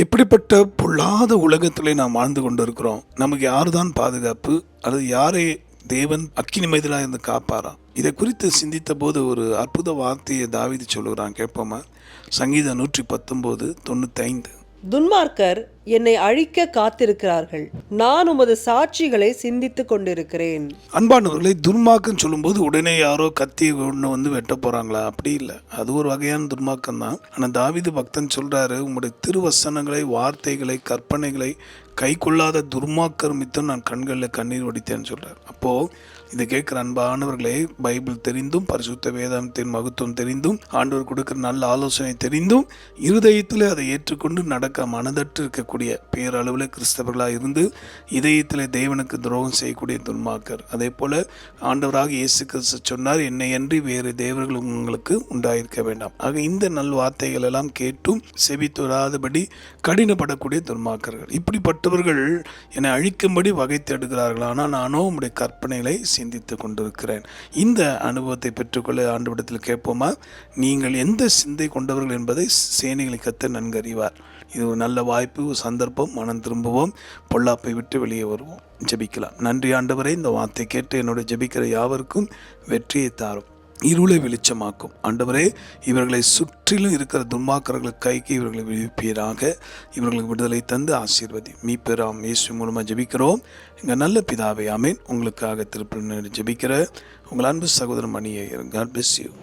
இப்படிப்பட்ட பொல்லாத உலகத்திலே நாம் வாழ்ந்து கொண்டிருக்கிறோம். நமக்கு யாருதான் பாதுகாப்பு, அல்லது யாரை தேவன் அக்கினி மதிலாக இருந்து காப்பாரா? இதை குறித்து சிந்தித்த போது ஒரு அற்புத வார்த்தையை தாவீது சொல்லுகிறான், கேட்போமா? சங்கீதம் 119:95. துன்மார்க்கர் என்னை அழிக்க காத்திருக்கிறார்கள், நான் உமது சாட்சிகளை சிந்தித்துக் கொண்டிருக்கிறேன். அன்பானவர்களை, துன்மார்க்கம் சொல்லும்போது உடனே யாரோ கத்தி ஒன்று வெட்ட போறாங்களா? அப்படி இல்லை. அது ஒரு வகையான துன்மார்க்கம் தான். ஆனால் தாவீது பக்தன் சொல்றாரு, உங்களுடைய திருவசனங்களை, வார்த்தைகளை, கற்பனைகளை கை கொள்ளாத துர்மார்க்கர் மித்தம் நான் கண்களில் கண்ணீர் வடித்தேன்னு சொல்றார். அப்போ இதை கேட்கிற அன்பானவர்களே, பைபிள் தெரிந்தும், பரிசுத்த வேதாந்தத்தின் மகத்துவம் தெரிந்தும், ஆண்டவர் கொடுக்கிற நல்ல ஆலோசனை தெரிந்தும், இருதயத்தில் அதை ஏற்றுக்கொண்டு நடக்க மனதற்று இருக்கக்கூடிய பேரளவில் கிறிஸ்தவர்களாக இருந்து இதயத்தில் தேவனுக்கு துரோகம் செய்யக்கூடிய துன்மார்க்கர். அதே போல ஆண்டவராக இயேசு கிறிஸ்து சொன்னார், என்னை அன்றி வேறு தேவர்கள் உங்களுக்கு உண்டாயிருக்க வேண்டாம். ஆக இந்த நல் வார்த்தைகள் எல்லாம் கேட்டும் செவித்து வராதபடி கடினப்படக்கூடிய துன்மார்க்கர்கள். இப்படிப்பட்டவர்கள் என்னை அழிக்கும்படி வகை தேடுகிறார்கள், ஆனால் நானோ உம்முடைய கற்பனைகளை சிந்தித்து கொண்டிருக்கிறேன். இந்த அனுபவத்தை பெற்றுக்கொள்ள ஆண்டவரிடத்தில் கேட்போமா? நீங்கள் எந்த சிந்தை கொண்டவர்கள் என்பதை சேனைகளை கர்த்தர் நன்கு அறிவார். இது ஒரு நல்ல வாய்ப்பு, ஒரு சந்தர்ப்பம். மனம் திரும்புவோம், பொல்லாப்பை விட்டு வெளியே வருவோம். ஜெபிக்கலாம். நன்றி ஆண்டவரே, இந்த வார்த்தை கேட்டு என்னோட ஜெபிக்கிற யாவருக்கும் வெற்றியை தாரும், இருளை வெளிச்சமாக்கும். ஆண்டவரே, இவர்களை சுற்றிலும் இருக்கிற துன்மார்க்கர்களுக்கு கைக்கு இவர்களை விழிப்பீராக. இவர்களுக்கு விடுதலை தந்து ஆசீர்வதி. மீட்பராம் இயேசு மூலமாக ஜெபிக்கிறோம் எங்கள் நல்ல பிதாவே, ஆமென். உங்களுக்காக திருப்பி ஜெபிக்கிற உங்கள் அன்பு சகோதரன் மணியை. God bless you.